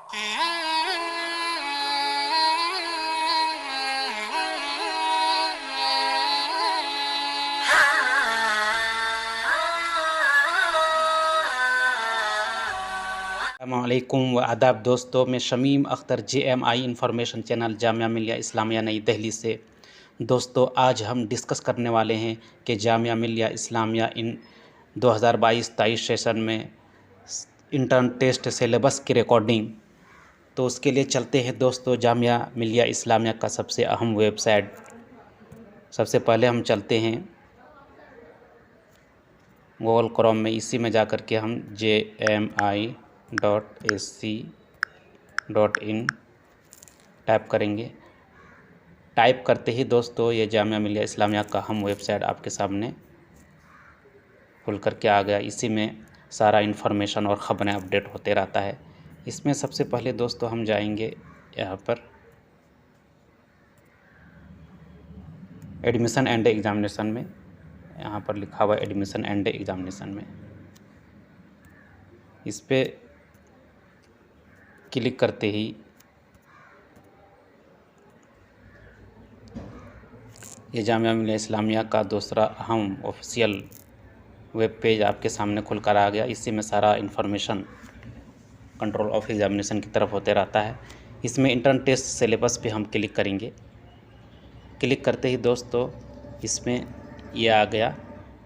अस्सलामुअलैकुम व आदाब दोस्तों, मैं Shamim Akhtar JMI information channel Jamia Millia Islamia नई दिल्ली से। दोस्तों, आज हम डिस्कस करने वाले हैं कि जामिया मिलिया इस्लामिया इन 2022-23 सेशन में इंटर्न टेस्ट सिलेबस की रिकॉर्डिंग। तो उसके लिए चलते हैं दोस्तों जामिया मिलिया इस्लामिया का सबसे अहम वेबसाइट। सबसे पहले हम चलते हैं गूगल क्रोम में, इसी में जाकर के हम jmi.ac.in टाइप करेंगे। टाइप करते ही दोस्तों ये जामिया मिलिया इस्लामिया का हम वेबसाइट आपके सामने खुल करके आ गया। इसी में सारा इन्फॉर्मेशन और ख़बरें अपडेट होते रहता है। इसमें सबसे पहले दोस्तों हम जाएंगे यहाँ पर एडमिशन एंड एग्ज़ामिनेशन में। यहाँ पर लिखा हुआ एडमिशन एंड एग्ज़ामिनेशन में, इस पर क्लिक करते ही ये जामिया मिलिया इस्लामिया का दूसरा अहम ऑफिशियल वेब पेज आपके सामने खुलकर आ गया। इसी में सारा इन्फॉर्मेशन कंट्रोल ऑफ एग्ज़ामिनेशन की तरफ होते रहता है। इसमें इंटर्न टेस्ट सिलेबस पे हम क्लिक करेंगे। क्लिक करते ही दोस्तों इसमें ये आ गया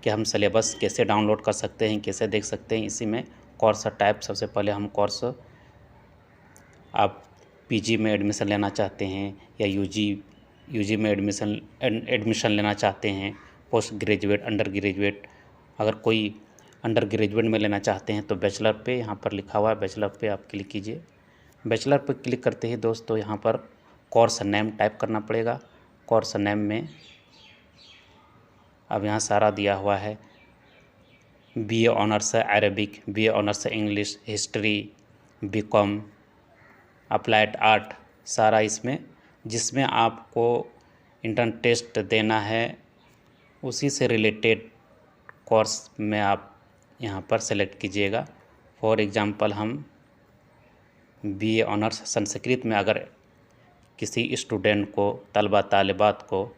कि हम सिलेबस कैसे डाउनलोड कर सकते हैं, कैसे देख सकते हैं। इसी में कोर्स टाइप, सबसे पहले हम कोर्स, आप PG में एडमिशन लेना चाहते हैं या यूजी में एडमिशन लेना चाहते हैं, पोस्ट ग्रेजुएट, अंडर ग्रेजुएट। अगर कोई अंडर ग्रेजुएट में लेना चाहते हैं तो बैचलर पे यहाँ पर लिखा हुआ है, बैचलर पे आप क्लिक कीजिए। बैचलर पे क्लिक करते ही दोस्तों यहाँ पर कोर्स नेम टाइप करना पड़ेगा। कोर्स नेम में अब यहाँ सारा दिया हुआ है। BA honours Arabic, BA honours English, history, BCom, applied art, सारा इसमें जिसमें आपको इंटर्न टेस्ट देना है उसी से रिलेटेड कोर्स में आप यहाँ पर सेलेक्ट कीजिएगा। फॉर एग्ज़ाम्पल हम BA ऑनर्स संस्कृत में अगर किसी स्टूडेंट को, तलबा तालिबात को,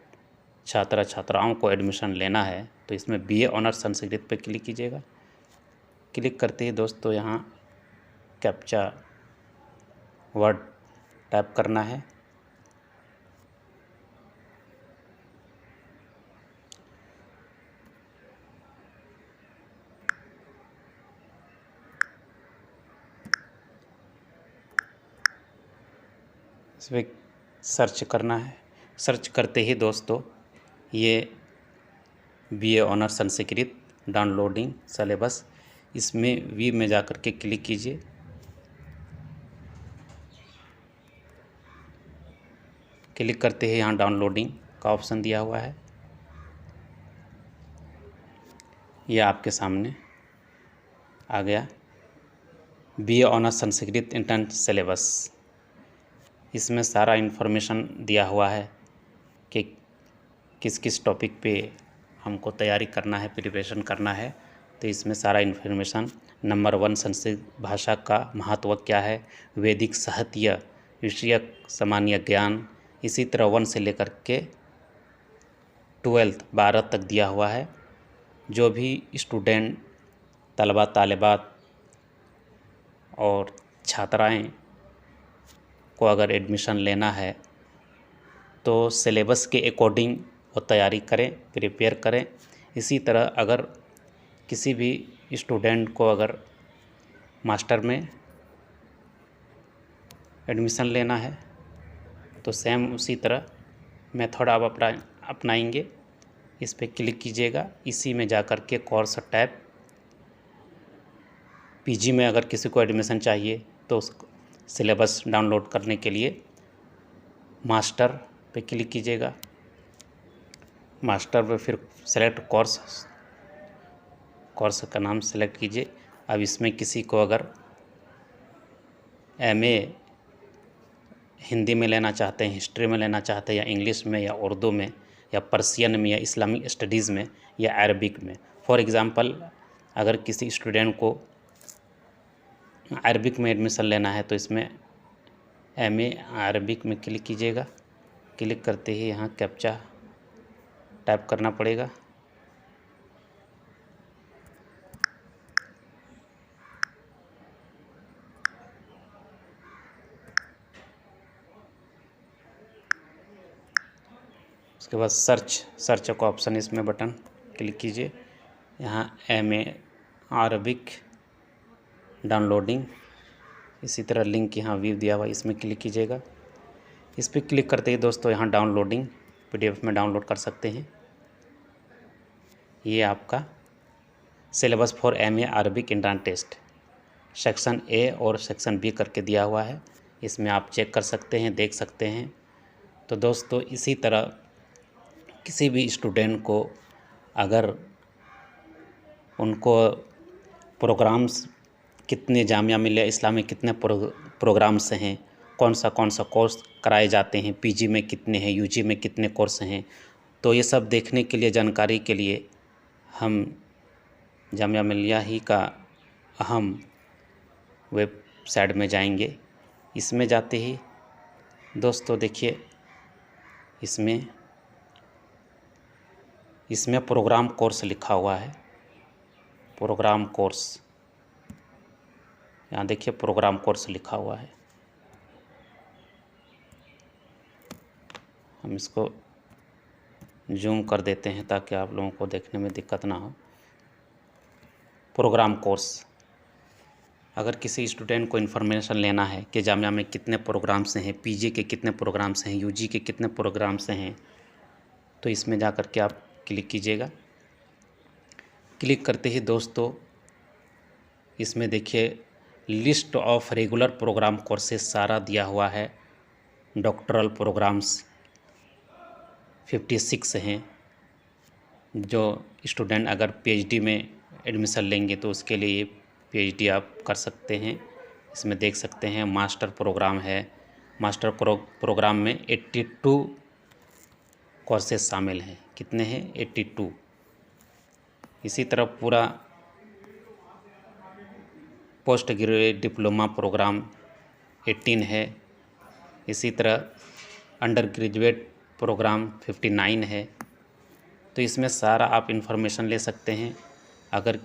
छात्र छात्राओं को एडमिशन लेना है तो इसमें BA ऑनर्स संस्कृत पे क्लिक कीजिएगा। क्लिक करते ही दोस्तों यहाँ कैप्चा वर्ड टाइप करना है। इस पर सर्च करना है। सर्च करते ही दोस्तों ये BA honours Sanskrit downloading syllabus, इसमें वी में जा कर के क्लिक कीजिए। क्लिक करते ही यहाँ डाउनलोडिंग का ऑप्शन दिया हुआ है, यह आपके सामने आ गया। BA honours Sanskrit intern syllabus, इसमें सारा इन्फॉर्मेशन दिया हुआ है कि किस किस टॉपिक पे हमको तैयारी करना है, प्रिपरेशन करना है। तो इसमें सारा इन्फॉर्मेशन, नंबर 1 संस्कृत भाषा का महत्व क्या है, वैदिक साहित्य विषयक सामान्य ज्ञान, इसी तरह 1 से लेकर के 12 तक दिया हुआ है। जो भी स्टूडेंट, तलबा तालिबात और छात्राएं को अगर एडमिशन लेना है तो सिलेबस के अकॉर्डिंग वो तैयारी करें, प्रिपेयर करें। इसी तरह अगर किसी भी स्टूडेंट को अगर मास्टर में एडमिशन लेना है तो सेम उसी तरह मेथड आप अपनाएंगे। इस पर क्लिक कीजिएगा। इसी में जाकर के कोर्स टाइप, PG में अगर किसी को एडमिशन चाहिए तो उस सिलेबस डाउनलोड करने के लिए मास्टर पे क्लिक कीजिएगा। मास्टर पे फिर सेलेक्ट कोर्स का नाम सेलेक्ट कीजिए। अब इसमें किसी को अगर MA हिंदी में लेना चाहते हैं, हिस्ट्री में लेना चाहते हैं, या इंग्लिश में, या उर्दू में, या पर्सियन में, या इस्लामिक स्टडीज़ में, या अरबिक में। फॉर एग्ज़ाम्पल अगर किसी स्टूडेंट को अरबिक में एडमिशन लेना है तो इसमें MA अरबिक में क्लिक कीजिएगा। क्लिक करते ही यहाँ कैप्चा टाइप करना पड़ेगा। उसके बाद सर्च का ऑप्शन, इसमें बटन क्लिक कीजिए। यहाँ MA अरबिक डाउनलोडिंग, इसी तरह लिंक यहाँ व्यू दिया हुआ, इसमें क्लिक कीजिएगा। इस पर क्लिक करते ही दोस्तों यहाँ डाउनलोडिंग PDF में डाउनलोड कर सकते हैं। ये आपका syllabus for MA Arabic entrance test section A और सेक्शन B करके दिया हुआ है। इसमें आप चेक कर सकते हैं, देख सकते हैं। तो दोस्तों इसी तरह किसी भी स्टूडेंट को अगर उनको प्रोग्राम्स कितने जामिया मिलिया इस्लामिया कितने प्रोग्राम्स हैं, कौन सा कोर्स कराए जाते हैं, PG में कितने हैं, UG में कितने कोर्स हैं, तो ये सब देखने के लिए, जानकारी के लिए हम जामिया मिलिया ही का अहम वेबसाइट में जाएंगे। इसमें जाते ही दोस्तों देखिए, इसमें प्रोग्राम कोर्स लिखा हुआ है। प्रोग्राम कोर्स, यहाँ देखिए प्रोग्राम कोर्स लिखा हुआ है। हम इसको जूम कर देते हैं ताकि आप लोगों को देखने में दिक्कत ना हो। प्रोग्राम कोर्स, अगर किसी स्टूडेंट को इन्फॉर्मेशन लेना है कि जामिया में कितने प्रोग्राम्स हैं, PG के कितने प्रोग्राम्स हैं, UG के कितने प्रोग्राम्स हैं, तो इसमें जा कर के आप क्लिक कीजिएगा। क्लिक करते ही दोस्तों इसमें देखिए list of regular program courses सारा दिया हुआ है। डॉक्टरल प्रोग्राम्स 56 हैं। जो स्टूडेंट अगर PhD में एडमिशन लेंगे तो उसके लिए PhD आप कर सकते हैं। इसमें देख सकते हैं मास्टर प्रोग्राम है। मास्टर प्रोग्राम में 82 कोर्सेज शामिल हैं। कितने हैं? 82। इसी तरह पूरा पोस्ट ग्रेजुएट डिप्लोमा प्रोग्राम 18 है। इसी तरह अंडर ग्रेजुएट प्रोग्राम 59 है। तो इसमें सारा आप इन्फॉर्मेशन ले सकते हैं। अगर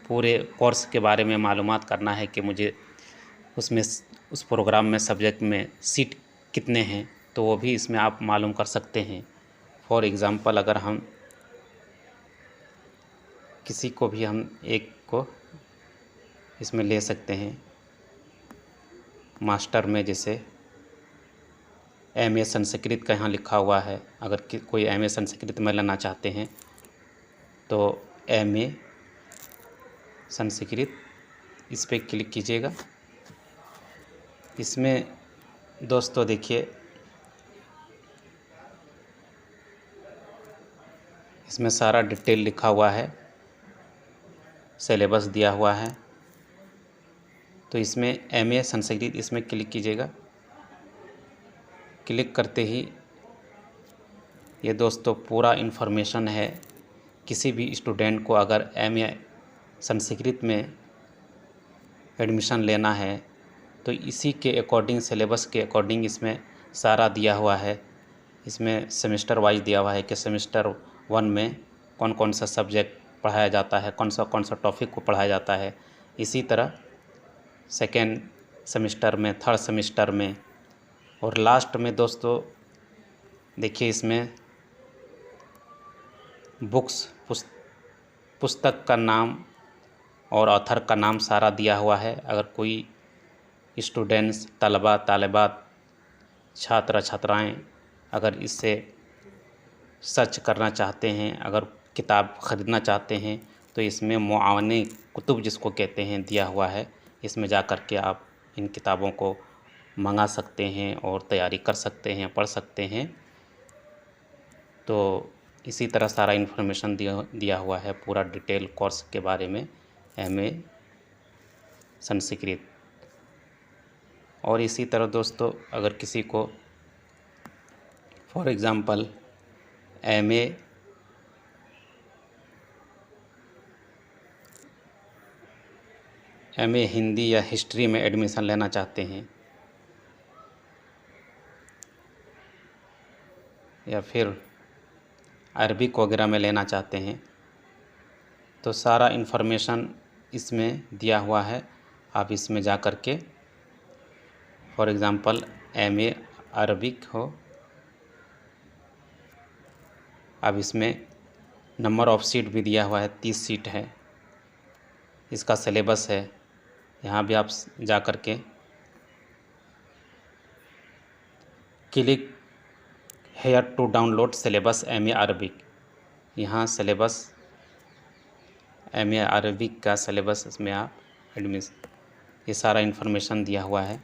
पूरे कोर्स के बारे में मालूमात करना है कि मुझे उसमें उस प्रोग्राम में सब्जेक्ट में सीट कितने हैं, तो वो भी इसमें आप मालूम कर सकते हैं। फॉर एग्ज़ाम्पल अगर हम किसी को भी हम एक को इसमें ले सकते हैं। मास्टर में जैसे MA संस्कृत का यहाँ लिखा हुआ है। अगर कोई MA संस्कृत में लेना चाहते हैं तो MA संस्कृत इस पर क्लिक कीजिएगा। इसमें दोस्तों देखिए इसमें सारा डिटेल लिखा हुआ है, सिलेबस दिया हुआ है। तो इसमें MA संस्कृत इसमें क्लिक कीजिएगा। क्लिक करते ही ये दोस्तों पूरा इन्फॉर्मेशन है। किसी भी स्टूडेंट को अगर MA संस्कृत में एडमिशन लेना है तो इसी के अकॉर्डिंग, सिलेबस के अकॉर्डिंग इसमें सारा दिया हुआ है। इसमें सेमेस्टर वाइज दिया हुआ है कि सेमेस्टर 1 में कौन कौन सा सब्जेक्ट पढ़ाया जाता है, कौन सा टॉपिक को पढ़ाया जाता है। इसी तरह सेकेंड सेमेस्टर में, थर्ड सेमेस्टर में और लास्ट में दोस्तों देखिए इसमें पुस्तक का नाम और ऑथर का नाम सारा दिया हुआ है। अगर कोई स्टूडेंट्स, तलबा, तालिबात, छात्र छात्राएं अगर इससे सर्च करना चाहते हैं, अगर किताब ख़रीदना चाहते हैं, तो इसमें मुआवने कुतुब जिसको कहते हैं दिया हुआ है। इसमें जा कर के आप इन किताबों को मंगा सकते हैं और तैयारी कर सकते हैं, पढ़ सकते हैं। तो इसी तरह सारा इन्फॉर्मेशन दिया हुआ है, पूरा डिटेल कोर्स के बारे में MA संस्कृत। और इसी तरह दोस्तों अगर किसी को for example MA MA Hindi या हिस्ट्री में एडमिशन लेना चाहते हैं या फिर अरबिक वगैरह में लेना चाहते हैं तो सारा इन्फॉर्मेशन इसमें दिया हुआ है। आप इसमें जा कर के फॉर एग्ज़ाम्पल एमए अरबिक हो, अब इसमें नंबर ऑफ़ सीट भी दिया हुआ है, 30 सीट है। इसका सिलेबस है, यहाँ भी आप जा कर के click here to download syllabus MA Arabic, यहाँ सिलेबस एमए अरबिक का सिलेबस इसमें आप एडमिशन, ये सारा इन्फॉर्मेशन दिया हुआ है।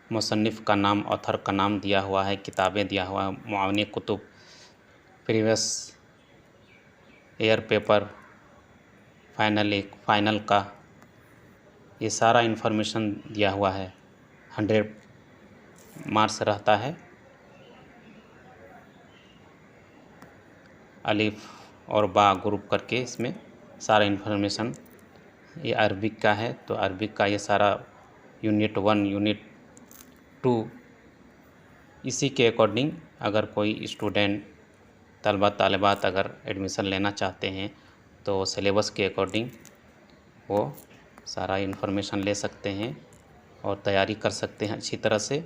मुसन्निफ़ का नाम, ऑथर का नाम दिया हुआ है, किताबें दिया हुआ है, मुआवनी कुतुब, प्रीवियस ईयर पेपर, फाइनल का, ये सारा इन्फॉर्मेशन दिया हुआ है। 100 मार्क्स रहता है। अलिफ और बा ग्रुप करके इसमें सारा इन्फॉर्मेशन, ये अरबिक का है तो अरबिक का ये सारा यूनिट 1 यूनिट 2 इसी के अकॉर्डिंग अगर कोई स्टूडेंट तलबा तालिबात अगर एडमिशन लेना चाहते हैं तो सिलेबस के अकॉर्डिंग वो सारा इन्फॉर्मेशन ले सकते हैं और तैयारी कर सकते हैं अच्छी तरह से।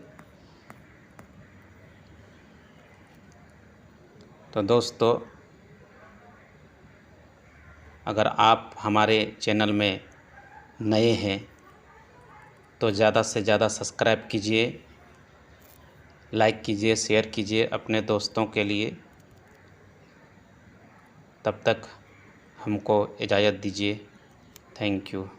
तो दोस्तों, अगर आप हमारे चैनल में नए हैं तो ज़्यादा से ज़्यादा सब्सक्राइब कीजिए, लाइक कीजिए, शेयर कीजिए अपने दोस्तों के लिए। तब तक हमको इजाज़त दीजिए। Thank you.